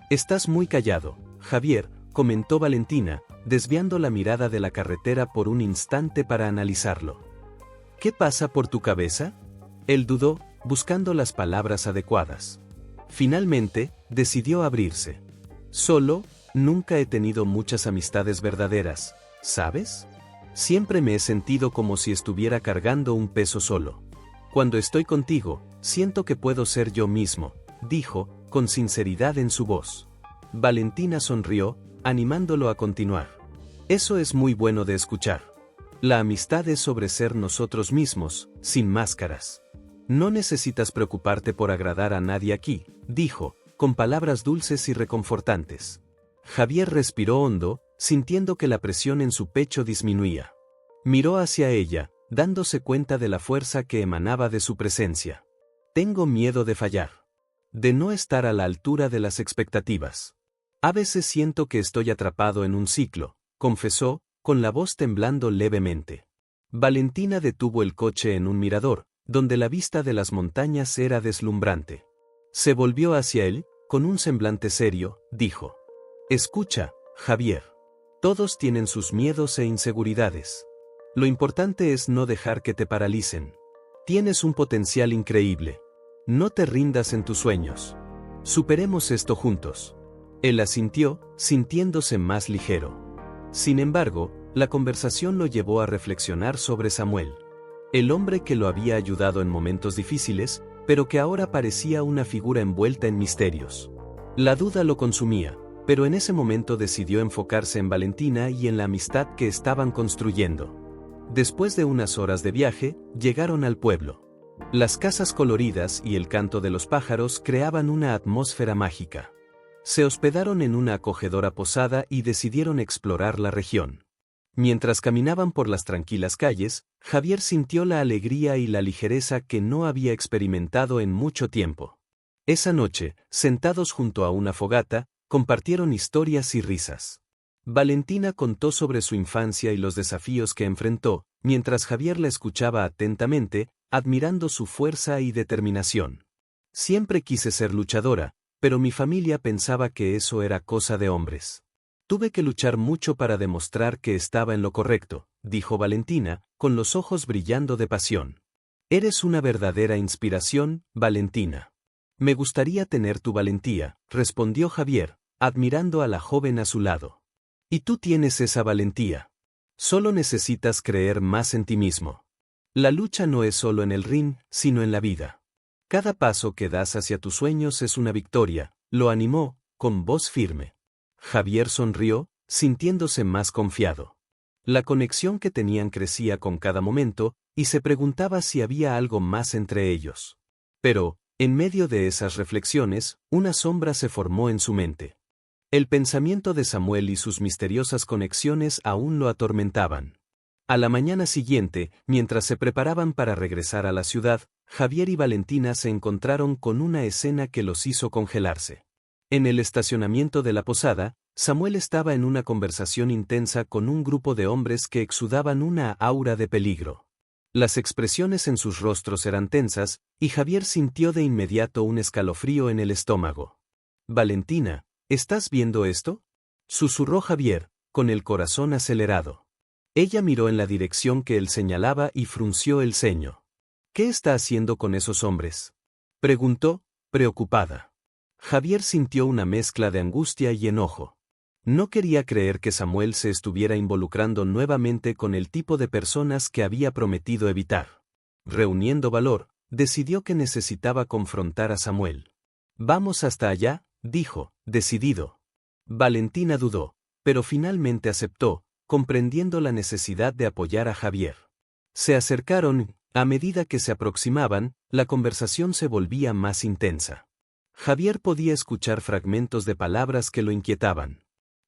«Estás muy callado, Javier», comentó Valentina, desviando la mirada de la carretera por un instante para analizarlo. «¿Qué pasa por tu cabeza?». Él dudó, buscando las palabras adecuadas. Finalmente, decidió abrirse. «Solo, nunca he tenido muchas amistades verdaderas, ¿sabes? Siempre me he sentido como si estuviera cargando un peso solo. Cuando estoy contigo, siento que puedo ser yo mismo», dijo, con sinceridad en su voz. Valentina sonrió, animándolo a continuar. «Eso es muy bueno de escuchar. La amistad es sobre ser nosotros mismos, sin máscaras. No necesitas preocuparte por agradar a nadie aquí», dijo, con palabras dulces y reconfortantes. Javier respiró hondo, sintiendo que la presión en su pecho disminuía. Miró hacia ella, dándose cuenta de la fuerza que emanaba de su presencia. «Tengo miedo de fallar. De no estar a la altura de las expectativas. A veces siento que estoy atrapado en un ciclo», confesó, con la voz temblando levemente. Valentina detuvo el coche en un mirador, donde la vista de las montañas era deslumbrante. Se volvió hacia él, con un semblante serio, dijo: «Escucha, Javier. Todos tienen sus miedos e inseguridades. Lo importante es no dejar que te paralicen. Tienes un potencial increíble. No te rindas en tus sueños. Superemos esto juntos». Él asintió, sintiéndose más ligero. Sin embargo, la conversación lo llevó a reflexionar sobre Samuel. El hombre que lo había ayudado en momentos difíciles, pero que ahora parecía una figura envuelta en misterios. La duda lo consumía, pero en ese momento decidió enfocarse en Valentina y en la amistad que estaban construyendo. Después de unas horas de viaje, llegaron al pueblo. Las casas coloridas y el canto de los pájaros creaban una atmósfera mágica. Se hospedaron en una acogedora posada y decidieron explorar la región. Mientras caminaban por las tranquilas calles, Javier sintió la alegría y la ligereza que no había experimentado en mucho tiempo. Esa noche, sentados junto a una fogata, compartieron historias y risas. Valentina contó sobre su infancia y los desafíos que enfrentó, mientras Javier la escuchaba atentamente, admirando su fuerza y determinación. «Siempre quise ser luchadora, pero mi familia pensaba que eso era cosa de hombres. Tuve que luchar mucho para demostrar que estaba en lo correcto», dijo Valentina, con los ojos brillando de pasión. «Eres una verdadera inspiración, Valentina». «Me gustaría tener tu valentía», respondió Javier, admirando a la joven a su lado. «Y tú tienes esa valentía. Solo necesitas creer más en ti mismo. La lucha no es solo en el ring, sino en la vida. Cada paso que das hacia tus sueños es una victoria», lo animó, con voz firme. Javier sonrió, sintiéndose más confiado. La conexión que tenían crecía con cada momento, y se preguntaba si había algo más entre ellos. Pero, en medio de esas reflexiones, una sombra se formó en su mente. El pensamiento de Samuel y sus misteriosas conexiones aún lo atormentaban. A la mañana siguiente, mientras se preparaban para regresar a la ciudad, Javier y Valentina se encontraron con una escena que los hizo congelarse. En el estacionamiento de la posada, Samuel estaba en una conversación intensa con un grupo de hombres que exudaban una aura de peligro. Las expresiones en sus rostros eran tensas, y Javier sintió de inmediato un escalofrío en el estómago. «Valentina, ¿estás viendo esto?», susurró Javier, con el corazón acelerado. Ella miró en la dirección que él señalaba y frunció el ceño. «¿Qué está haciendo con esos hombres?», preguntó, preocupada. Javier sintió una mezcla de angustia y enojo. No quería creer que Samuel se estuviera involucrando nuevamente con el tipo de personas que había prometido evitar. Reuniendo valor, decidió que necesitaba confrontar a Samuel. «Vamos hasta allá», dijo, decidido. Valentina dudó, pero finalmente aceptó, comprendiendo la necesidad de apoyar a Javier. Se acercaron, a medida que se aproximaban, la conversación se volvía más intensa. Javier podía escuchar fragmentos de palabras que lo inquietaban.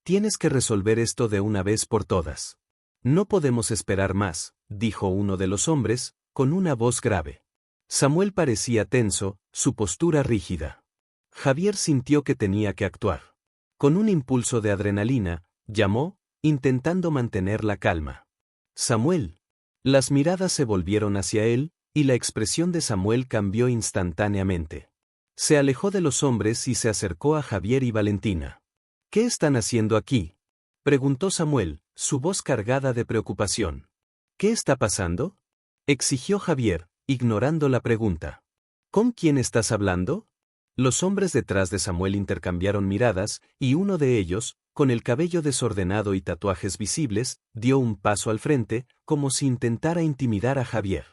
«Tienes que resolver esto de una vez por todas. No podemos esperar más, dijo uno de los hombres, con una voz grave. Samuel parecía tenso, su postura rígida. Javier sintió que tenía que actuar. Con un impulso de adrenalina, llamó, intentando mantener la calma. Samuel. Las miradas se volvieron hacia él, y la expresión de Samuel cambió instantáneamente. Se alejó de los hombres y se acercó a Javier y Valentina. ¿Qué están haciendo aquí?, preguntó Samuel, su voz cargada de preocupación. ¿Qué está pasando?, exigió Javier, ignorando la pregunta. ¿Con quién estás hablando? Los hombres detrás de Samuel intercambiaron miradas, y uno de ellos, con el cabello desordenado y tatuajes visibles, dio un paso al frente, como si intentara intimidar a Javier.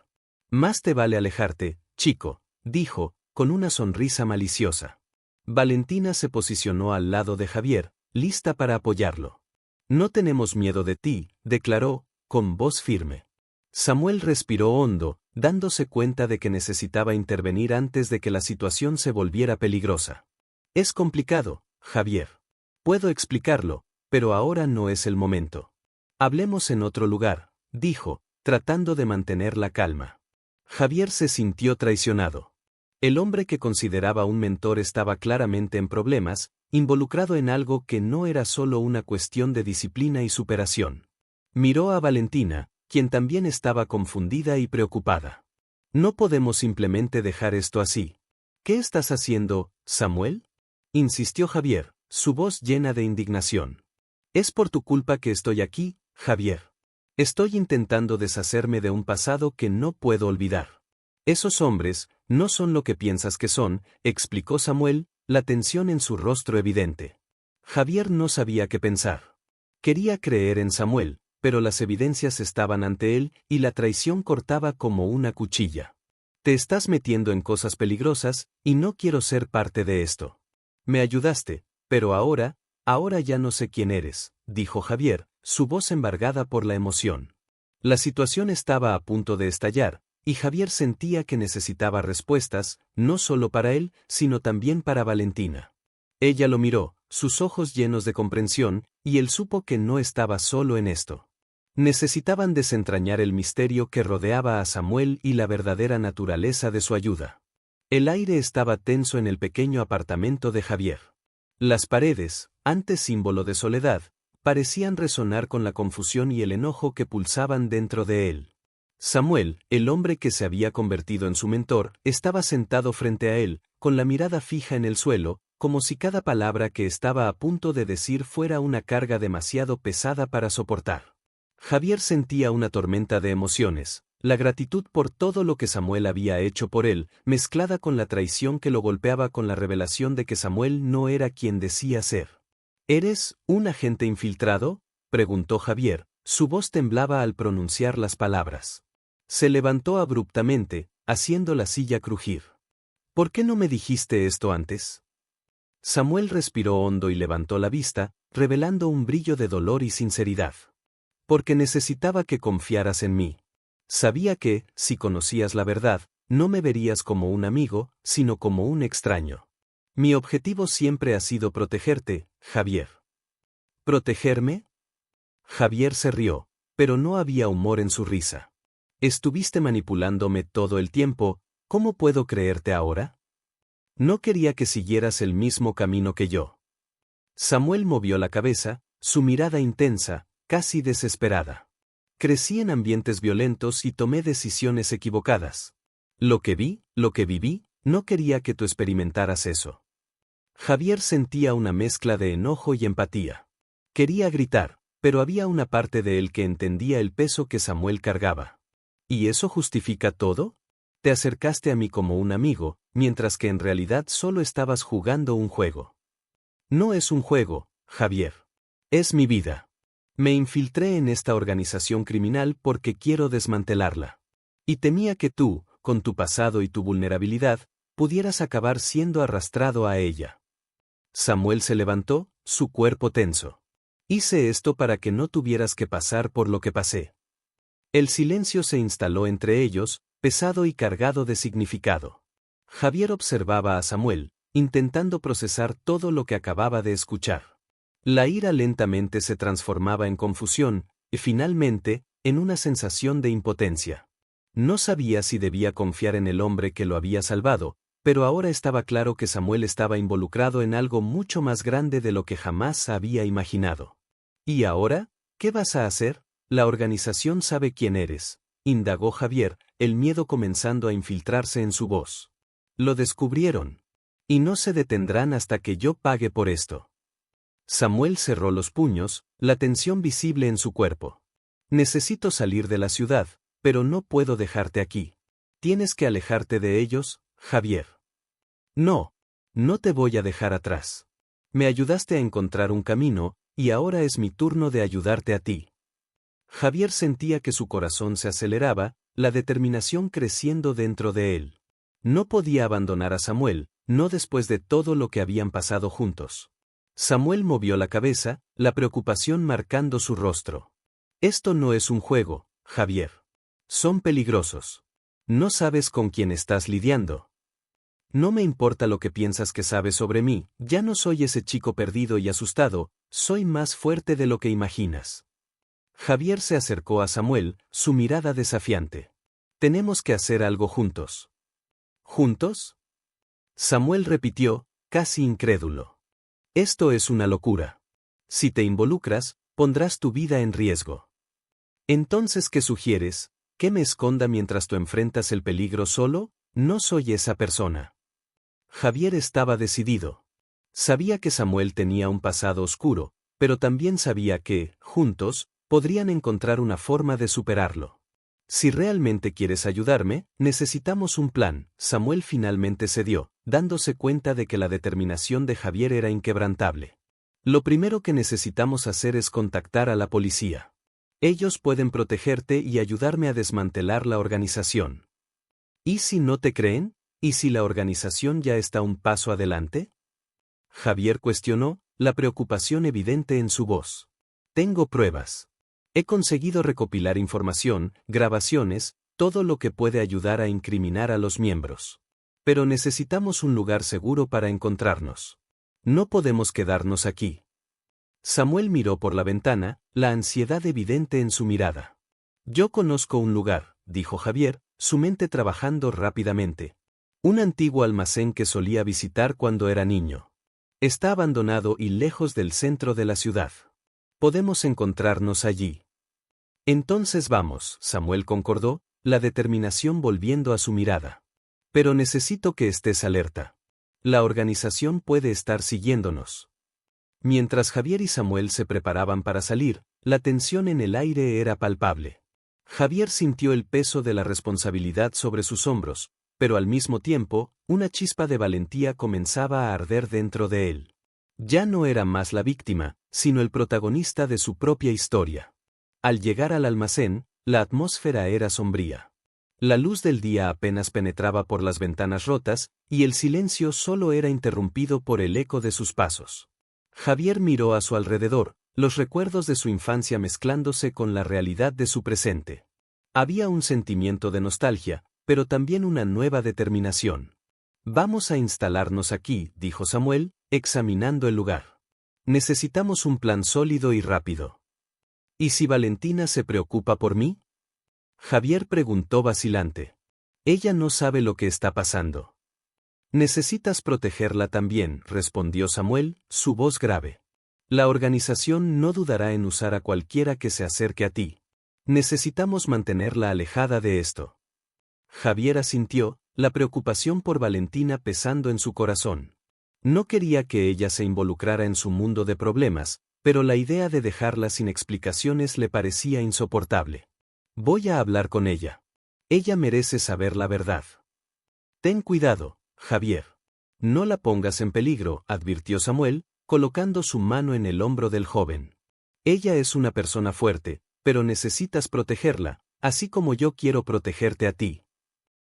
Más te vale alejarte, chico, dijo, con una sonrisa maliciosa. Valentina se posicionó al lado de Javier, lista para apoyarlo. No tenemos miedo de ti, declaró, con voz firme. Samuel respiró hondo, dándose cuenta de que necesitaba intervenir antes de que la situación se volviera peligrosa. Es complicado, Javier. Puedo explicarlo, pero ahora no es el momento. Hablemos en otro lugar, dijo, tratando de mantener la calma. Javier se sintió traicionado. El hombre que consideraba un mentor estaba claramente en problemas, involucrado en algo que no era solo una cuestión de disciplina y superación. Miró a Valentina, quien también estaba confundida y preocupada. No podemos simplemente dejar esto así. ¿Qué estás haciendo, Samuel?, insistió Javier, su voz llena de indignación. Es por tu culpa que estoy aquí, Javier. Estoy intentando deshacerme de un pasado que no puedo olvidar. Esos hombres no son lo que piensas que son, explicó Samuel, la tensión en su rostro evidente. Javier no sabía qué pensar. Quería creer en Samuel, pero las evidencias estaban ante él y la traición cortaba como una cuchilla. Te estás metiendo en cosas peligrosas, y no quiero ser parte de esto. Me ayudaste, pero ahora ya no sé quién eres, dijo Javier, su voz embargada por la emoción. La situación estaba a punto de estallar, y Javier sentía que necesitaba respuestas, no solo para él, sino también para Valentina. Ella lo miró, sus ojos llenos de comprensión, y él supo que no estaba solo en esto. Necesitaban desentrañar el misterio que rodeaba a Samuel y la verdadera naturaleza de su ayuda. El aire estaba tenso en el pequeño apartamento de Javier. Las paredes, antes símbolo de soledad, parecían resonar con la confusión y el enojo que pulsaban dentro de él. Samuel, el hombre que se había convertido en su mentor, estaba sentado frente a él, con la mirada fija en el suelo, como si cada palabra que estaba a punto de decir fuera una carga demasiado pesada para soportar. Javier sentía una tormenta de emociones, la gratitud por todo lo que Samuel había hecho por él, mezclada con la traición que lo golpeaba con la revelación de que Samuel no era quien decía ser. ¿Eres un agente infiltrado?, preguntó Javier, su voz temblaba al pronunciar las palabras. Se levantó abruptamente, haciendo la silla crujir. ¿Por qué no me dijiste esto antes? Samuel respiró hondo y levantó la vista, revelando un brillo de dolor y sinceridad. Porque necesitaba que confiaras en mí. Sabía que, si conocías la verdad, no me verías como un amigo, sino como un extraño. Mi objetivo siempre ha sido protegerte, Javier. ¿Protegerme? Javier se rió, pero no había humor en su risa. Estuviste manipulándome todo el tiempo, ¿cómo puedo creerte ahora? No quería que siguieras el mismo camino que yo. Samuel movió la cabeza, su mirada intensa, casi desesperada. Crecí en ambientes violentos y tomé decisiones equivocadas. Lo que vi, lo que viví, no quería que tú experimentaras eso. Javier sentía una mezcla de enojo y empatía. Quería gritar, pero había una parte de él que entendía el peso que Samuel cargaba. ¿Y eso justifica todo? Te acercaste a mí como un amigo, mientras que en realidad solo estabas jugando un juego. No es un juego, Javier. Es mi vida. Me infiltré en esta organización criminal porque quiero desmantelarla. Y temía que tú, con tu pasado y tu vulnerabilidad, pudieras acabar siendo arrastrado a ella. Samuel se levantó, su cuerpo tenso. Hice esto para que no tuvieras que pasar por lo que pasé. El silencio se instaló entre ellos, pesado y cargado de significado. Javier observaba a Samuel, intentando procesar todo lo que acababa de escuchar. La ira lentamente se transformaba en confusión, Y finalmente, en una sensación de impotencia. No sabía si debía confiar en el hombre que lo había salvado, pero ahora estaba claro que Samuel estaba involucrado en algo mucho más grande de lo que jamás había imaginado. ¿Y ahora? ¿Qué vas a hacer? La organización sabe quién eres, indagó Javier, el miedo comenzando a infiltrarse en su voz. Lo descubrieron. Y no se detendrán hasta que yo pague por esto. Samuel cerró los puños, la tensión visible en su cuerpo. Necesito salir de la ciudad, pero no puedo dejarte aquí. Tienes que alejarte de ellos, Javier. No, no te voy a dejar atrás. Me ayudaste a encontrar un camino, y ahora es mi turno de ayudarte a ti. Javier sentía que su corazón se aceleraba, la determinación creciendo dentro de él. No podía abandonar a Samuel, no después de todo lo que habían pasado juntos. Samuel movió la cabeza, la preocupación marcando su rostro. Esto no es un juego, Javier. Son peligrosos. No sabes con quién estás lidiando. No me importa lo que piensas que sabes sobre mí, ya no soy ese chico perdido y asustado, soy más fuerte de lo que imaginas. Javier se acercó a Samuel, su mirada desafiante. Tenemos que hacer algo juntos. ¿Juntos? Samuel repitió, casi incrédulo. Esto es una locura. Si te involucras, pondrás tu vida en riesgo. Entonces, ¿qué sugieres? ¿Que me esconda mientras tú enfrentas el peligro solo? No soy esa persona. Javier estaba decidido. Sabía que Samuel tenía un pasado oscuro, pero también sabía que, juntos, podrían encontrar una forma de superarlo. Si realmente quieres ayudarme, necesitamos un plan. Samuel finalmente cedió, dándose cuenta de que la determinación de Javier era inquebrantable. Lo primero que necesitamos hacer es contactar a la policía. Ellos pueden protegerte y ayudarme a desmantelar la organización. ¿Y si no te creen? ¿Y si la organización ya está un paso adelante? Javier cuestionó, la preocupación evidente en su voz. Tengo pruebas. He conseguido recopilar información, grabaciones, todo lo que puede ayudar a incriminar a los miembros. Pero necesitamos un lugar seguro para encontrarnos. No podemos quedarnos aquí. Samuel miró por la ventana, la ansiedad evidente en su mirada. Yo conozco un lugar, dijo Javier, su mente trabajando rápidamente. Un antiguo almacén que solía visitar cuando era niño. Está abandonado y lejos del centro de la ciudad. Podemos encontrarnos allí. Entonces vamos, Samuel concordó, la determinación volviendo a su mirada. Pero necesito que estés alerta. La organización puede estar siguiéndonos. Mientras Javier y Samuel se preparaban para salir, la tensión en el aire era palpable. Javier sintió el peso de la responsabilidad sobre sus hombros, pero al mismo tiempo, una chispa de valentía comenzaba a arder dentro de él. Ya no era más la víctima, sino el protagonista de su propia historia. Al llegar al almacén, la atmósfera era sombría. La luz del día apenas penetraba por las ventanas rotas, y el silencio solo era interrumpido por el eco de sus pasos. Javier miró a su alrededor, los recuerdos de su infancia mezclándose con la realidad de su presente. Había un sentimiento de nostalgia, pero también una nueva determinación. Vamos a instalarnos aquí, dijo Samuel, examinando el lugar. Necesitamos un plan sólido y rápido. ¿Y si Valentina se preocupa por mí? Javier preguntó vacilante. Ella no sabe lo que está pasando. Necesitas protegerla también, respondió Samuel, su voz grave. La organización no dudará en usar a cualquiera que se acerque a ti. Necesitamos mantenerla alejada de esto. Javier asintió, la preocupación por Valentina pesando en su corazón. No quería que ella se involucrara en su mundo de problemas, pero la idea de dejarla sin explicaciones le parecía insoportable. Voy a hablar con ella. Ella merece saber la verdad. Ten cuidado, Javier. No la pongas en peligro, advirtió Samuel, colocando su mano en el hombro del joven. Ella es una persona fuerte, pero necesitas protegerla, así como yo quiero protegerte a ti.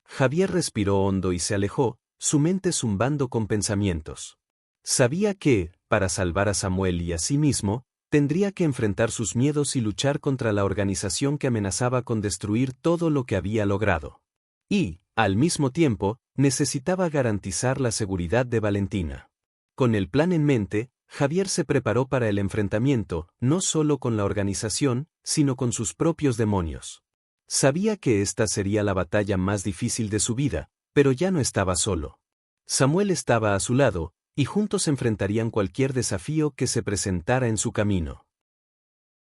Javier respiró hondo y se alejó, su mente zumbando con pensamientos. Sabía que, para salvar a Samuel y a sí mismo, tendría que enfrentar sus miedos y luchar contra la organización que amenazaba con destruir todo lo que había logrado. Y, al mismo tiempo, necesitaba garantizar la seguridad de Valentina. Con el plan en mente, Javier se preparó para el enfrentamiento, no solo con la organización, sino con sus propios demonios. Sabía que esta sería la batalla más difícil de su vida, pero ya no estaba solo. Samuel estaba a su lado, y juntos enfrentarían cualquier desafío que se presentara en su camino.